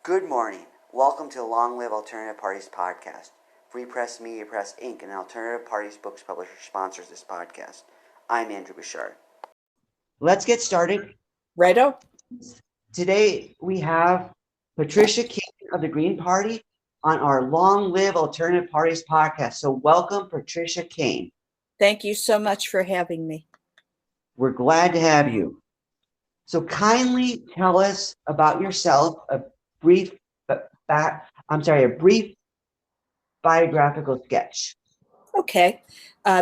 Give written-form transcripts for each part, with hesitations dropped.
Good morning. Welcome to the Long Live Alternative Parties podcast. Free Press Media Press Inc., an alternative parties books publisher, sponsors this podcast. I'm Andrew Bouchard. Let's get started. Righto. Today we have Patricia Kane of the Green Party on our Long Live Alternative Parties podcast. So welcome, Patricia Kane. Thank you so much for having me. We're glad to have you. So kindly tell us about yourself, a brief biographical sketch. Okay.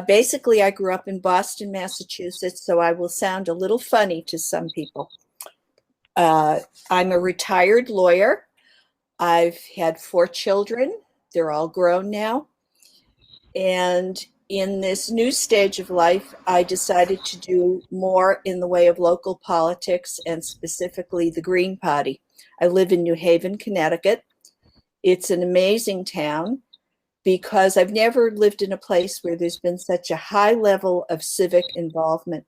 Basically, I grew up in Boston, Massachusetts, so I will sound a little funny to some people. I'm a retired lawyer. I've had 4 children. They're all grown now. And in this new stage of life, I decided to do more in the way of local politics and specifically the Green Party. I live in New Haven, Connecticut. It's an amazing town because I've never lived in a place where there's been such a high level of civic involvement.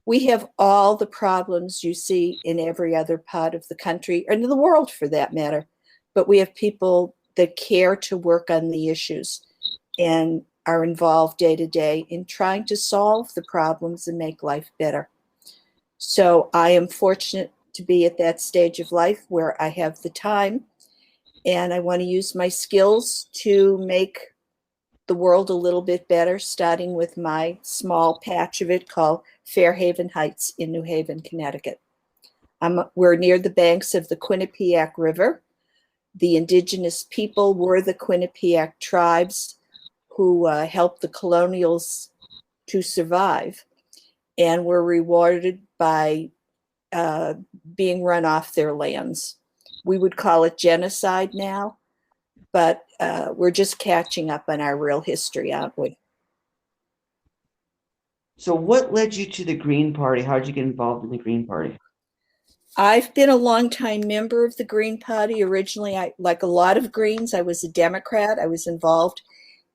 We have all the problems you see in every other part of the country, and in the world for that matter, but we have people that care to work on the issues and are involved day to day in trying to solve the problems and make life better. So I am fortunate to be at that stage of life where I have the time, and I want to use my skills to make the world a little bit better, starting with my small patch of it called Fairhaven Heights in New Haven, Connecticut. We're near the banks of the Quinnipiac River. The indigenous people were the Quinnipiac tribes who helped the colonials to survive and were rewarded by being run off their lands. We would call it genocide now, but we're just catching up on our real history, aren't we? So what led you to the Green Party? How did you get involved in the Green Party? I've been a longtime member of the Green Party. Originally, like a lot of Greens, I was a Democrat. I was involved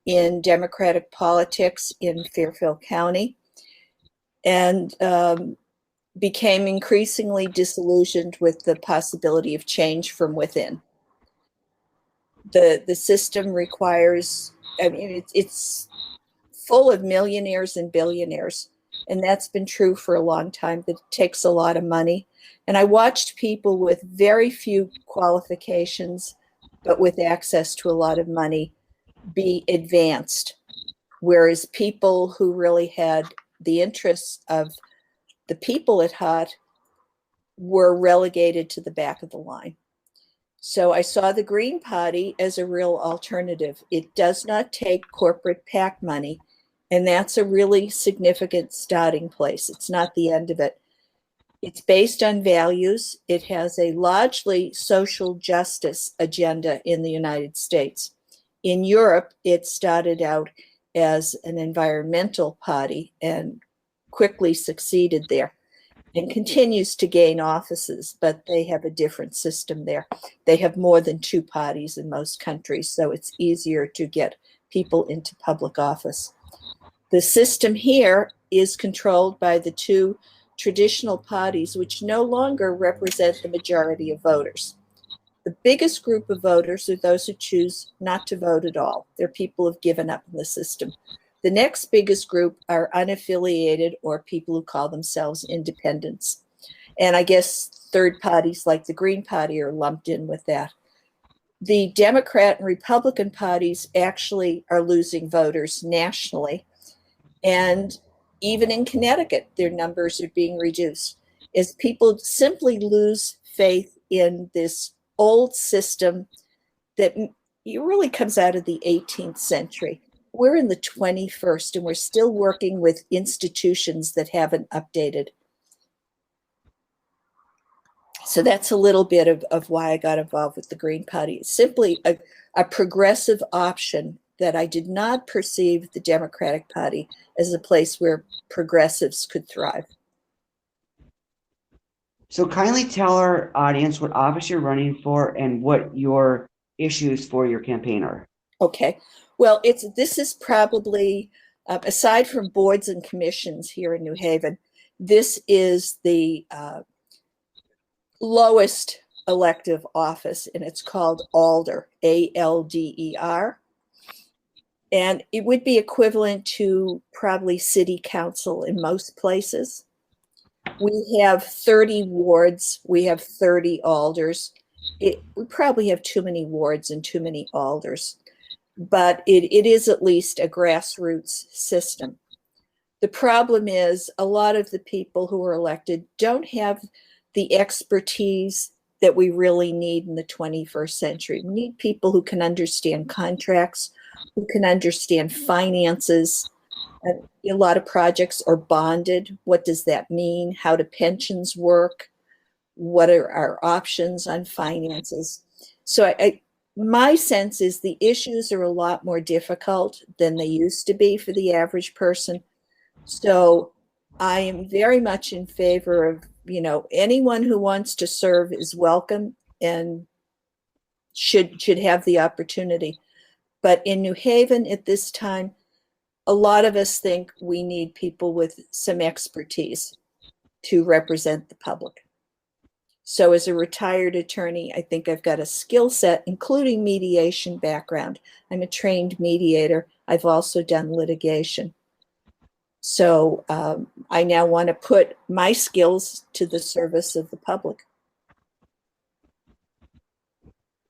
in Democratic politics in Fairfield County and became increasingly disillusioned with the possibility of change from within. The system requires, it's full of millionaires and billionaires, and that's been true for a long time. That it takes a lot of money. And I watched people with very few qualifications, but with access to a lot of money, be advanced, whereas people who really had the interests of the people at heart were relegated to the back of the line. So I saw the Green Party as a real alternative. It does not take corporate PAC money, and that's a really significant starting place. It's not the end of it. It's based on values. It has a largely social justice agenda in the United States. In Europe, it started out as an environmental party and quickly succeeded there and continues to gain offices, but they have a different system there. They have more than 2 parties in most countries, so it's easier to get people into public office. The system here is controlled by the 2 traditional parties, which no longer represent the majority of voters. The biggest group of voters are those who choose not to vote at all. They're people who've given up in the system. The next biggest group are unaffiliated or people who call themselves independents. And I guess third parties like the Green Party are lumped in with that. The Democrat and Republican parties actually are losing voters nationally. And even in Connecticut, their numbers are being reduced as people simply lose faith in this old system that really comes out of the 18th century. We're in the 21st, and we're still working with institutions that haven't updated. So that's a little bit of why I got involved with the Green Party. It's simply a progressive option that I did not perceive the Democratic Party as a place where progressives could thrive. So kindly tell our audience what office you're running for and what your issues for your campaign are. Okay. Well, this is probably, aside from boards and commissions here in New Haven, this is the lowest elective office, and it's called Alder, Alder. And it would be equivalent to probably city council in most places. We have 30 wards. We have 30 alders. We probably have too many wards and too many alders, but it is at least a grassroots system. The problem is a lot of the people who are elected don't have the expertise that we really need in the 21st century. We need people who can understand contracts, who can understand finances. A lot of projects are bonded. What does that mean? How do pensions work? What are our options on finances? So my sense is the issues are a lot more difficult than they used to be for the average person. So I am very much in favor of, anyone who wants to serve is welcome and should have the opportunity. But in New Haven at this time, a lot of us think we need people with some expertise to represent the public. So as a retired attorney, I think I've got a skill set, including mediation background. I'm a trained mediator. I've also done litigation. So I now want to put my skills to the service of the public.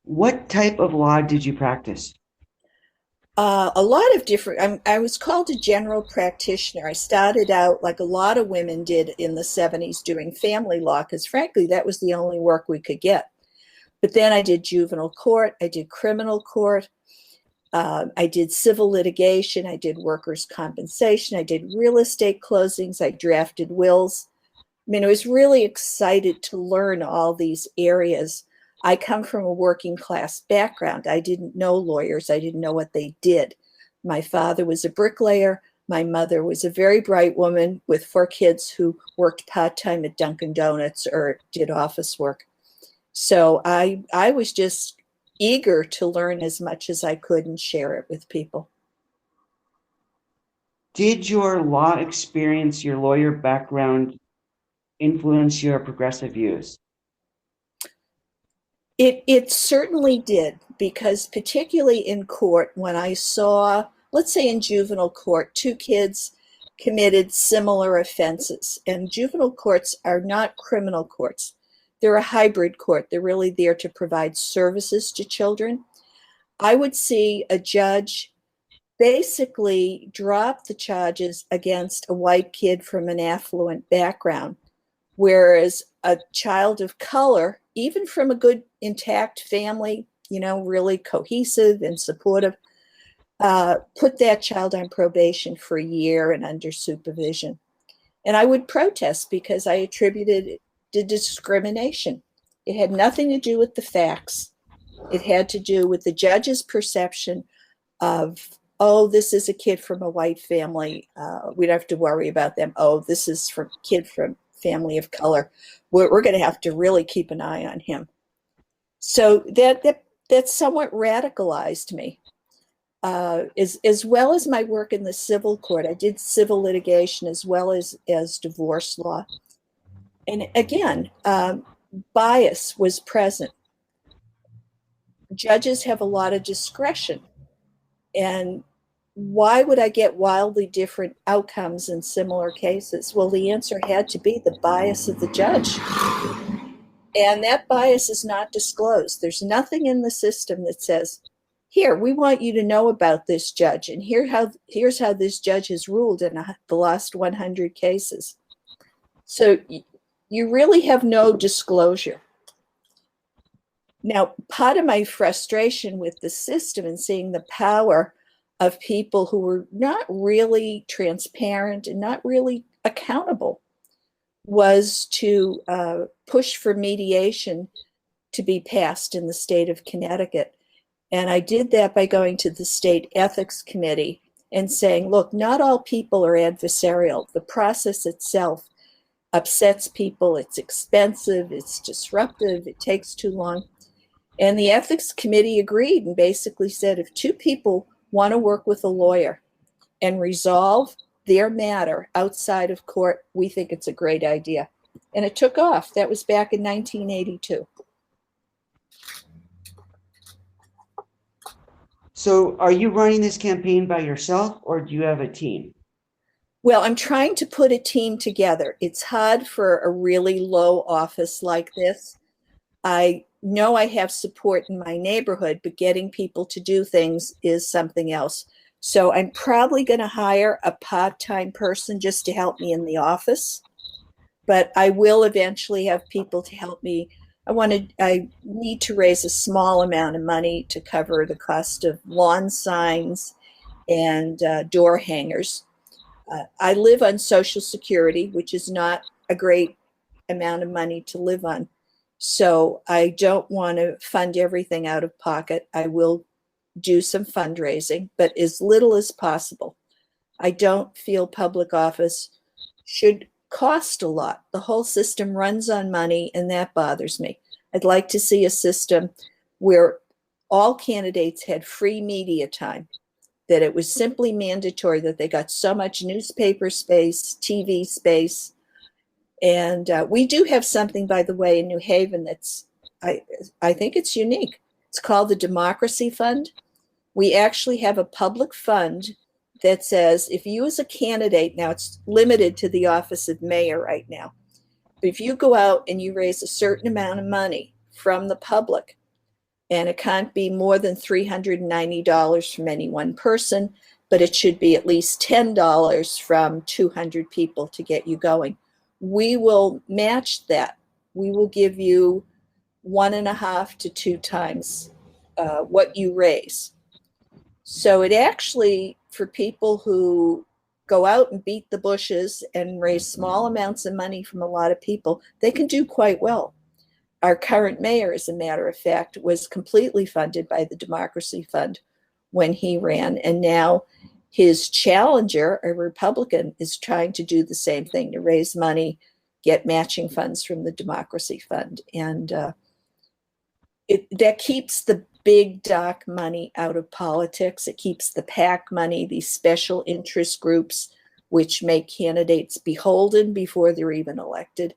What type of law did you practice? A lot of different, I was called a general practitioner. I started out like a lot of women did in the 70s doing family law, because frankly, that was the only work we could get. But then I did juvenile court, I did criminal court, I did civil litigation, I did workers' compensation, I did real estate closings, I drafted wills. I mean, I was really excited to learn all these areas. I come from a working class background. I didn't know lawyers. I didn't know what they did. My father was a bricklayer. My mother was a very bright woman with 4 kids who worked part-time at Dunkin' Donuts or did office work. So I was just eager to learn as much as I could and share it with people. Did your law experience, your lawyer background, influence your progressive views? It certainly did, because particularly in court, when I saw, let's say in juvenile court, 2 kids committed similar offenses, and juvenile courts are not criminal courts. They're a hybrid court. They're really there to provide services to children. I would see a judge basically drop the charges against a white kid from an affluent background, whereas a child of color, even from a good intact family, really cohesive and supportive, put that child on probation for a year and under supervision. And I would protest because I attributed it to discrimination. It had nothing to do with the facts. It had to do with the judge's perception of, oh, this is a kid from a white family. We don't have to worry about them. Oh, this is a kid from family of color. We're going to have to really keep an eye on him. So that somewhat radicalized me. As well as my work in the civil court, I did civil litigation as well as divorce law. And again, bias was present. Judges have a lot of discretion. And why would I get wildly different outcomes in similar cases? Well, the answer had to be the bias of the judge. And that bias is not disclosed. There's nothing in the system that says, here, we want you to know about this judge, and here's how this judge has ruled in the last 100 cases. So you really have no disclosure. Now, part of my frustration with the system and seeing the power of people who were not really transparent and not really accountable was to push for mediation to be passed in the state of Connecticut. And I did that by going to the state ethics committee and saying, look, not all people are adversarial. The process itself upsets people. It's expensive. It's disruptive. It takes too long. And the ethics committee agreed and basically said, if 2 people want to work with a lawyer and resolve their matter outside of court, we think it's a great idea. And it took off. That was back in 1982. So are you running this campaign by yourself or do you have a team? Well, I'm trying to put a team together. It's hard for a really low office like this. I know I have support in my neighborhood, but getting people to do things is something else. So I'm probably going to hire a part-time person just to help me in the office, but I will eventually have people to help me. I need to raise a small amount of money to cover the cost of lawn signs and door hangers. I live on Social Security, which is not a great amount of money to live on. So I don't want to fund everything out of pocket. I will do some fundraising, but as little as possible. I don't feel public office should cost a lot. The whole system runs on money, and that bothers me. I'd like to see a system where all candidates had free media time, that it was simply mandatory that they got so much newspaper space, TV space. And we do have something, by the way, in New Haven I think it's unique. It's called the Democracy Fund. We actually have a public fund that says if you as a candidate, now it's limited to the office of mayor right now, but if you go out and you raise a certain amount of money from the public, and it can't be more than $390 from any one person, but it should be at least $10 from 200 people to get you going. We will match that. We will give you 1.5 to 2 times what you raise. So it actually, for people who go out and beat the bushes and raise small amounts of money from a lot of people, they can do quite well. Our current mayor, as a matter of fact, was completely funded by the Democracy Fund when he ran. And now his challenger, a Republican, is trying to do the same thing, to raise money, get matching funds from the Democracy Fund. And that keeps the big dark money out of politics. It keeps the PAC money, these special interest groups, which make candidates beholden before they're even elected,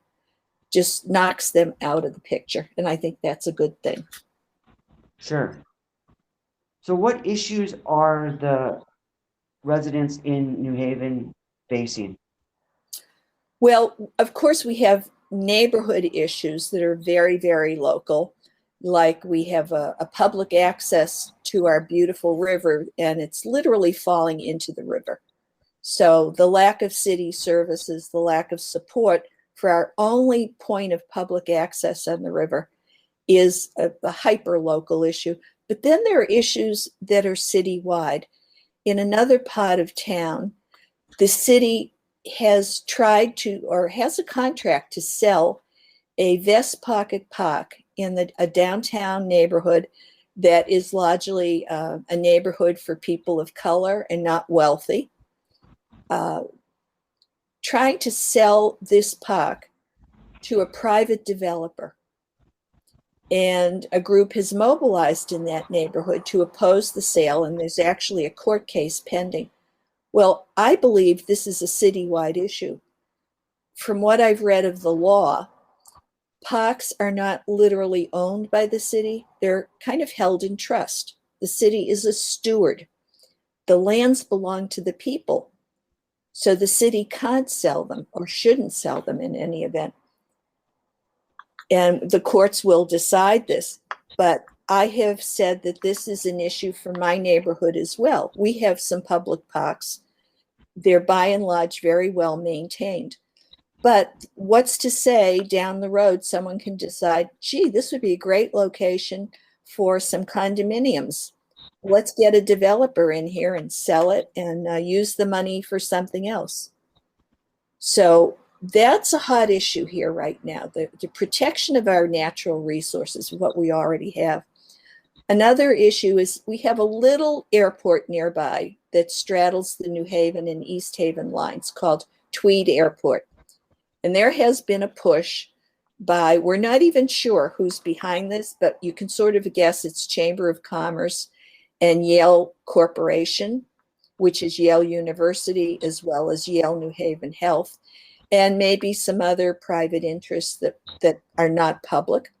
just knocks them out of the picture. And I think that's a good thing. Sure. So what issues are the residents in New Haven facing? Well, of course, we have neighborhood issues that are very, very local. Like we have a public access to our beautiful river, and it's literally falling into the river. So the lack of city services, the lack of support for our only point of public access on the river is a hyper local issue. But then there are issues that are citywide. In another part of town, the city has tried to, or has a contract to sell a Vest Pocket Park in a downtown neighborhood that is largely a neighborhood for people of color and not wealthy. Trying to sell this park to a private developer. And a group has mobilized in that neighborhood to oppose the sale, and there's actually a court case pending. Well, I believe this is a citywide issue. From what I've read of the law, parks are not literally owned by the city. They're kind of held in trust. The city is a steward. The lands belong to the people. So the city can't sell them or shouldn't sell them in any event. And the courts will decide this. But I have said that this is an issue for my neighborhood as well. We have some public parks. They're by and large very well maintained. But what's to say down the road someone can decide, gee, this would be a great location for some condominiums. Let's get a developer in here and sell it and use the money for something else. So that's a hot issue here right now, the protection of our natural resources, what we already have. Another issue is we have a little airport nearby that straddles the New Haven and East Haven lines called Tweed Airport. And there has been a push by, we're not even sure who's behind this, but you can sort of guess it's Chamber of Commerce and Yale Corporation, which is Yale University, as well as Yale New Haven Health, and maybe some other private interests that are not public.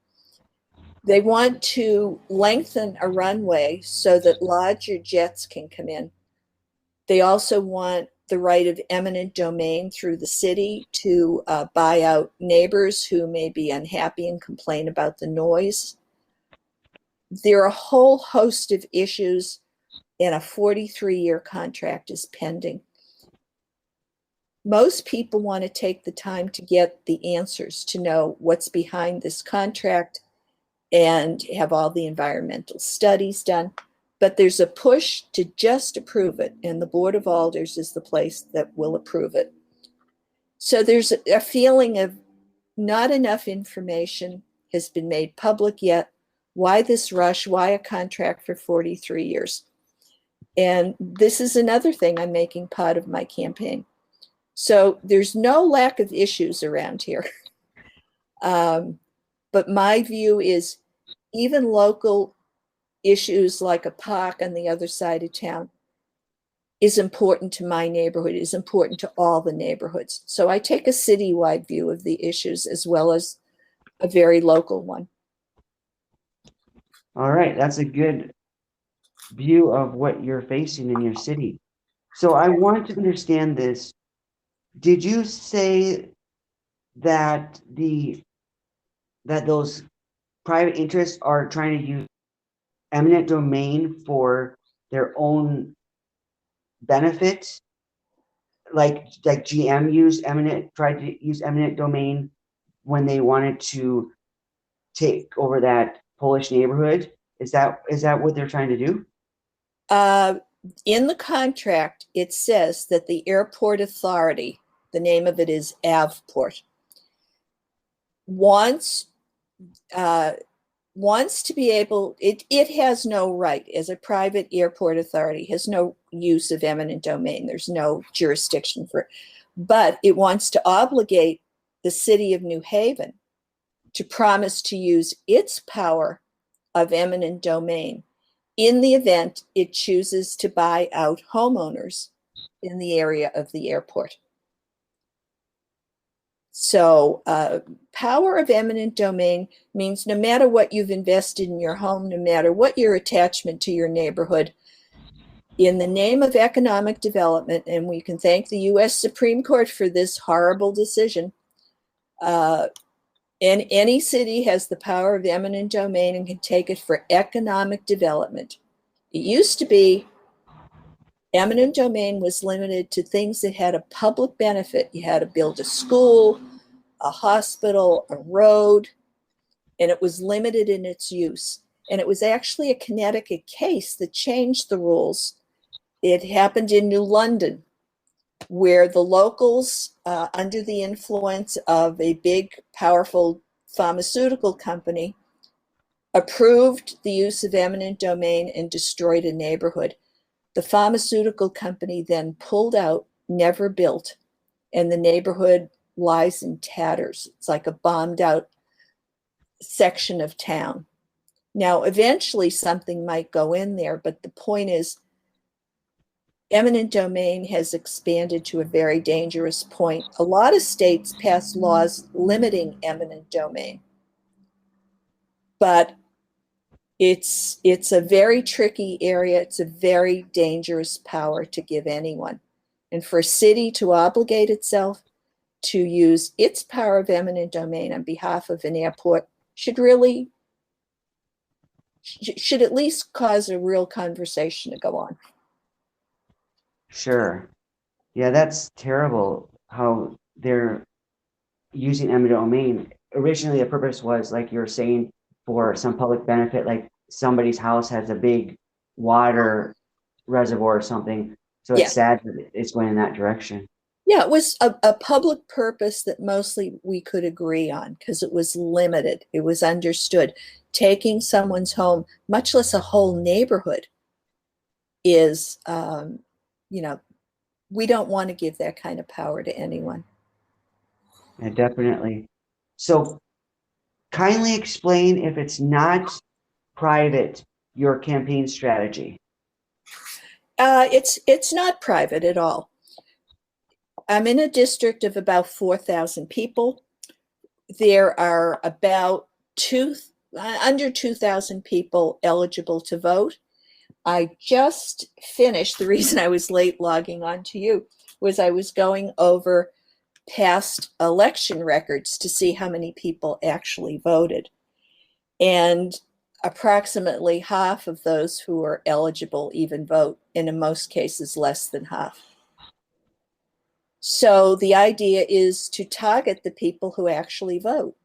They want to lengthen a runway so that larger jets can come in. They also want the right of eminent domain through the city to buy out neighbors who may be unhappy and complain about the noise. There are a whole host of issues, and a 43-year contract is pending. Most people want to take the time to get the answers, to know what's behind this contract and have all the environmental studies done. But there's a push to just approve it, and the Board of Alders is the place that will approve it. So there's a feeling of not enough information has been made public yet. Why this rush? Why a contract for 43 years? And this is another thing I'm making part of my campaign. So there's no lack of issues around here. But my view is even local issues like a park on the other side of town is important to my neighborhood, is important to all the neighborhoods. So I take a citywide view of the issues as well as a very local one. All right, that's a good view of what you're facing in your city. So I want to understand this. Did you say that those private interests are trying to use eminent domain for their own benefit? Like GM tried to use eminent domain when they wanted to take over that Polish neighborhood. Is that what they're trying to do? In the contract, it says that the airport authority, the name of it is Avport, wants to be able, it has no right as a private airport authority, has no use of eminent domain. There's no jurisdiction for it. But it wants to obligate the city of New Haven to promise to use its power of eminent domain in the event it chooses to buy out homeowners in the area of the airport. So power of eminent domain means no matter what you've invested in your home, no matter what your attachment to your neighborhood, in the name of economic development, and we can thank the U.S. Supreme Court for this horrible decision, and any city has the power of eminent domain and can take it for economic development. It used to be eminent domain was limited to things that had a public benefit. You had to build a school, a hospital, a road, and it was limited in its use. And it was actually a Connecticut case that changed the rules. It happened in New London, where the locals, under the influence of a big, powerful pharmaceutical company, approved the use of eminent domain and destroyed a neighborhood. The pharmaceutical company then pulled out, never built, and the neighborhood lies in tatters. It's like a bombed out section of town. Now, eventually something might go in there, but the point is eminent domain has expanded to a very dangerous point. A lot of states pass laws limiting eminent domain, but it's a very tricky area. It's a very dangerous power to give anyone. And for a city to obligate itself to use its power of eminent domain on behalf of an airport should at least cause a real conversation to go on. Sure. Yeah, that's terrible how they're using eminent domain. Originally, the purpose was, like you were saying, for some public benefit, like somebody's house has a big water reservoir or something. So it's sad that it's going in that direction. Yeah, it was a public purpose that mostly we could agree on because it was limited. It was understood. Taking someone's home, much less a whole neighborhood, is, we don't want to give that kind of power to anyone. Yeah, definitely. So kindly explain, if it's not private, your campaign strategy. It's not private at all. I'm in a district of about 4,000 people. There are about under 2,000 people eligible to vote. I just finished, the reason I was late logging on to you was I was going over past election records to see how many people actually voted. And approximately half of those who are eligible even vote, and in most cases, less than half. So the idea is to target the people who actually vote.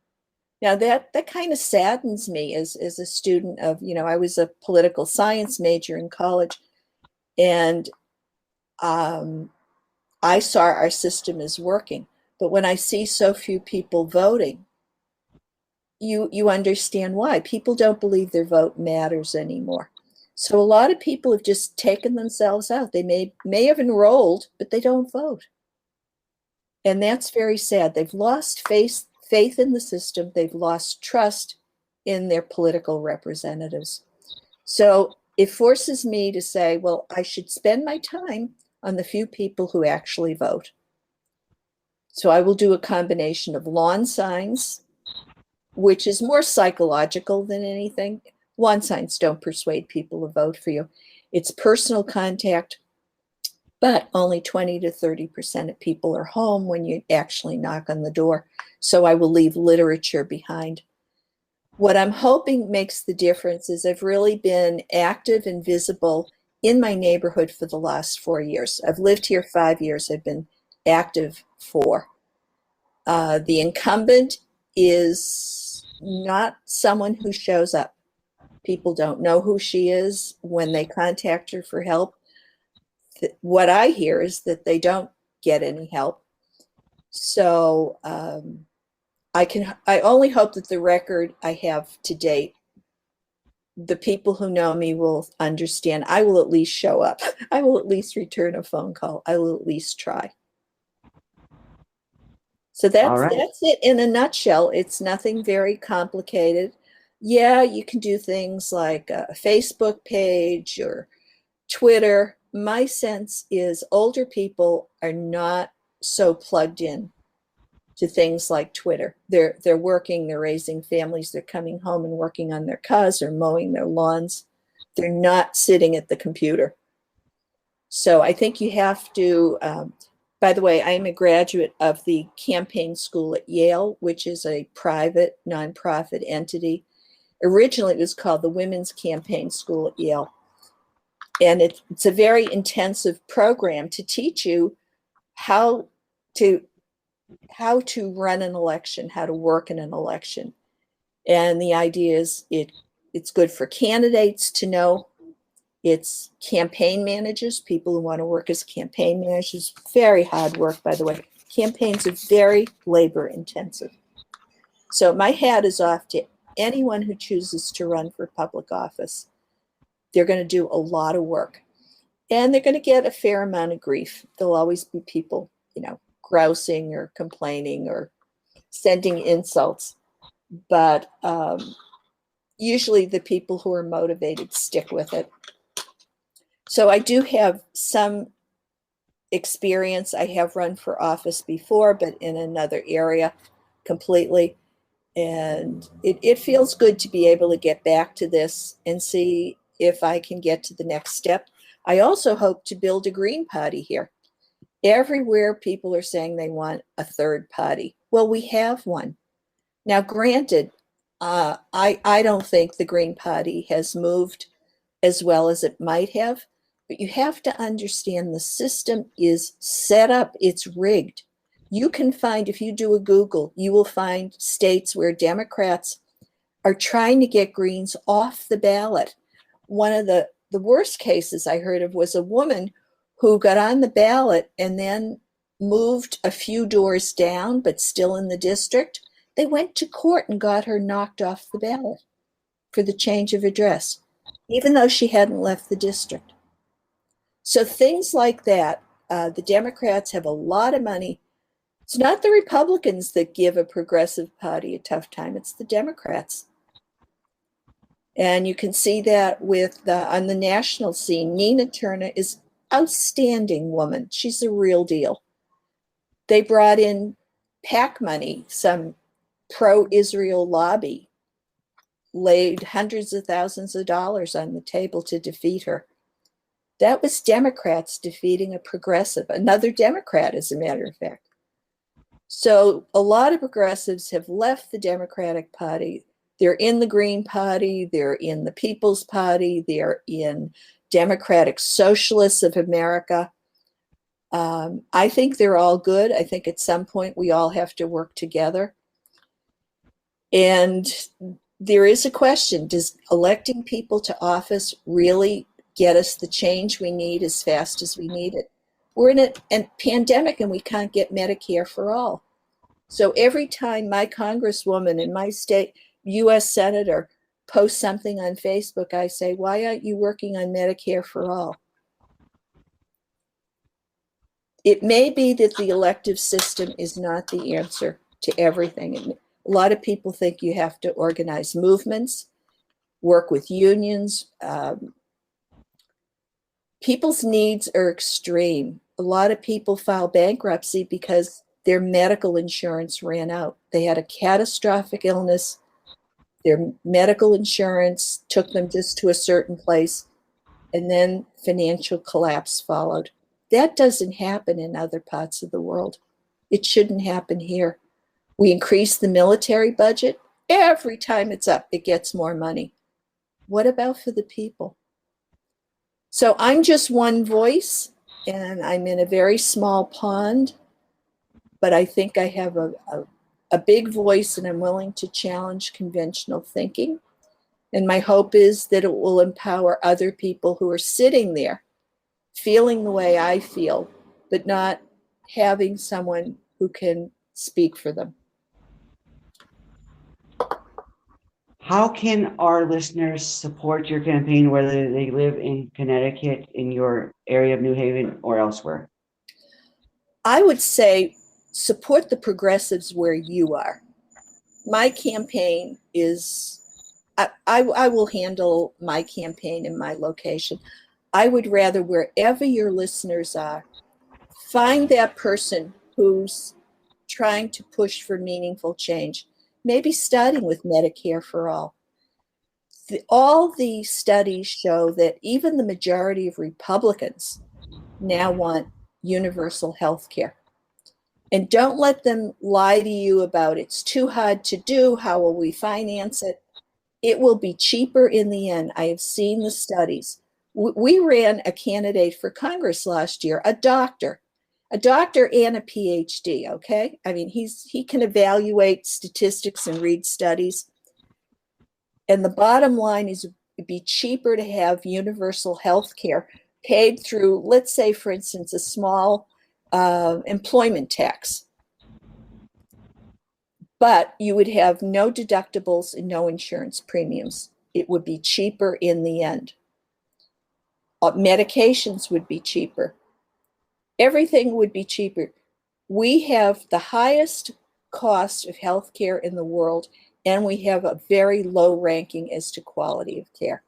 Now that kind of saddens me as a student of, I was a political science major in college, and I saw our system is working. But when I see so few people voting, you understand why. People don't believe their vote matters anymore. So a lot of people have just taken themselves out. They may have enrolled, but they don't vote. And that's very sad. They've lost faith in the system. They've lost trust in their political representatives. So it forces me to say, well, I should spend my time on the few people who actually vote. So I will do a combination of lawn signs, which is more psychological than anything. Lawn signs don't persuade people to vote for you. It's personal contact, but only 20 to 30% of people are home when you actually knock on the door. So I will leave literature behind. What I'm hoping makes the difference is I've really been active and visible in my neighborhood for the last 4 years. I've lived here 5 years. I've been active 4. The incumbent is not someone who shows up. People don't know who she is when they contact her for help. What I hear is that they don't get any help. So I only hope that the record I have to date, the people who know me will understand. I will at least show up. I will at least return a phone call. I will at least try. So that's it in a nutshell. It's nothing very complicated. Yeah, you can do things like a Facebook page or Twitter. My sense is older people are not so plugged in to things like Twitter. They're working, they're raising families, they're coming home and working on their cars or mowing their lawns. They're not sitting at the computer. So I think you have to, by the way, I am a graduate of the campaign school at Yale, which is a private nonprofit entity. Originally, it was called the Women's Campaign School at Yale. And it's a very intensive program to teach you how to run an election, how to work in an election. And the idea is it's good for candidates to know. It's campaign managers, people who want to work as campaign managers. Very hard work, by the way. Campaigns are very labor intensive. So my hat is off to anyone who chooses to run for public office. They're going to do a lot of work. And they're going to get a fair amount of grief. There'll always be people, grousing or complaining or sending insults. But usually the people who are motivated stick with it. So I do have some experience. I have run for office before, but in another area completely. And it feels good to be able to get back to this and see if I can get to the next step. I also hope to build a Green Party here. Everywhere people are saying they want a third party. Well, we have one. Now, granted, I don't think the Green Party has moved as well as it might have, but you have to understand the system is set up, it's rigged. You can find, if you do a Google, you will find states where Democrats are trying to get Greens off the ballot. One of the worst cases I heard of was a woman who got on the ballot and then moved a few doors down, but still in the district. They went to court and got her knocked off the ballot for the change of address, even though she hadn't left the district. So things like that, the Democrats have a lot of money. It's not the Republicans that give a progressive party a tough time, it's the Democrats. And you can see that with on the national scene. Nina Turner is an outstanding woman. She's the real deal. They brought in PAC money, some pro-Israel lobby, laid hundreds of thousands of dollars on the table to defeat her. That was Democrats defeating a progressive, another Democrat, as a matter of fact. So a lot of progressives have left the Democratic Party. They're in the Green Party, they're in the People's Party, they're in Democratic Socialists of America. I think they're all good. I think at some point we all have to work together. And there is a question, does electing people to office really get us the change we need as fast as we need it? We're in a pandemic and we can't get Medicare for all. So every time my congresswoman in my state, US Senator, posts something on Facebook, I say, why aren't you working on Medicare for all? It may be that the elective system is not the answer to everything. A lot of people think you have to organize movements, work with unions. People's needs are extreme. A lot of people file bankruptcy because their medical insurance ran out. They had a catastrophic illness. Their medical insurance took them just to a certain place, and then financial collapse followed. That doesn't happen in other parts of the world. It shouldn't happen here. We increase the military budget. Every time it's up, it gets more money. What about for the people? So I'm just one voice, and I'm in a very small pond, but I think I have a big voice, and I'm willing to challenge conventional thinking. And my hope is that it will empower other people who are sitting there feeling the way I feel, but not having someone who can speak for them. How can our listeners support your campaign, whether they live in Connecticut, in your area of New Haven, or elsewhere? I would say support the progressives where you are. My campaign is, I will handle my campaign in my location. I would rather, wherever your listeners are, find that person who's trying to push for meaningful change, maybe starting with Medicare for all. All the studies show that even the majority of Republicans now want universal health care. And don't let them lie to you about it's too hard to do, how will we finance it? It will be cheaper in the end. I have seen the studies. We ran a candidate for Congress last year, a doctor and a PhD, okay? I mean, he can evaluate statistics and read studies. And the bottom line is it'd be cheaper to have universal health care paid through, let's say, for instance, a small employment tax. But you would have no deductibles and no insurance premiums. It would be cheaper in the end. Medications would be cheaper. Everything would be cheaper. We have the highest cost of healthcare in the world, and we have a very low ranking as to quality of care.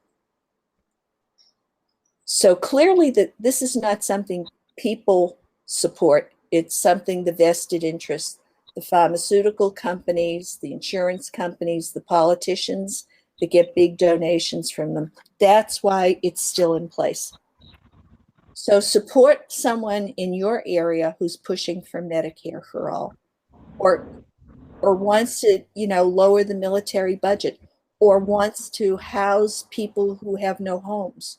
So clearly that this is not something people support. It's something the vested interests, the pharmaceutical companies, the insurance companies, the politicians that get big donations from them. That's why it's still in place. So support someone in your area who's pushing for Medicare for all, or wants to, lower the military budget, or wants to house people who have no homes.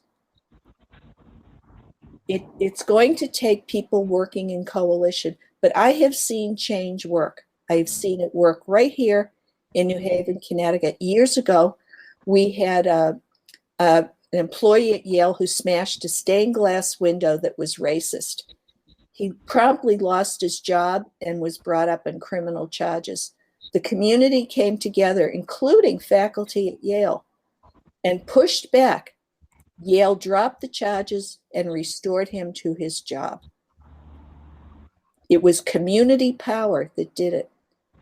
It's going to take people working in coalition, but I have seen change work. I've seen it work right here in New Haven, Connecticut. Years ago, we had an employee at Yale who smashed a stained glass window that was racist. He promptly lost his job and was brought up on criminal charges. The community came together, including faculty at Yale, and pushed back. Yale dropped the charges and restored him to his job. It was community power that did it.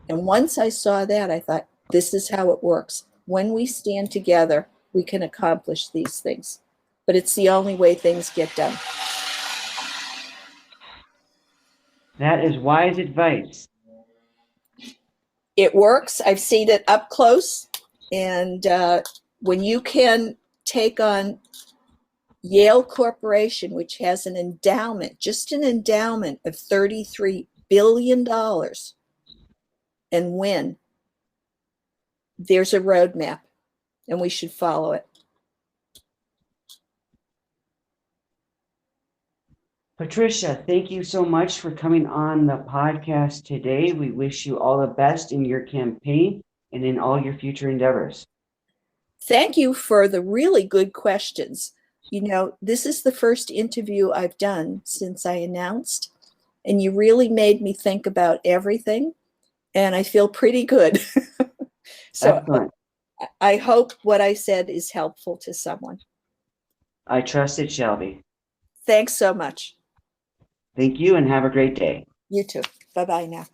And once I saw that, I thought, this is how it works. When we stand together, we can accomplish these things. But it's the only way things get done. That is wise advice. It works. I've seen it up close. And when you can take on Yale Corporation, which has an endowment, just an endowment of $33 billion, and win, there's a roadmap, and we should follow it. Patricia, thank you so much for coming on the podcast today. We wish you all the best in your campaign and in all your future endeavors. Thank you for the really good questions. You know, this is the first interview I've done since I announced, and you really made me think about everything, and I feel pretty good. So Excellent. I hope what I said is helpful to someone. I trust it shall be. Thanks so much. Thank you and have a great day. You too. Bye-bye now.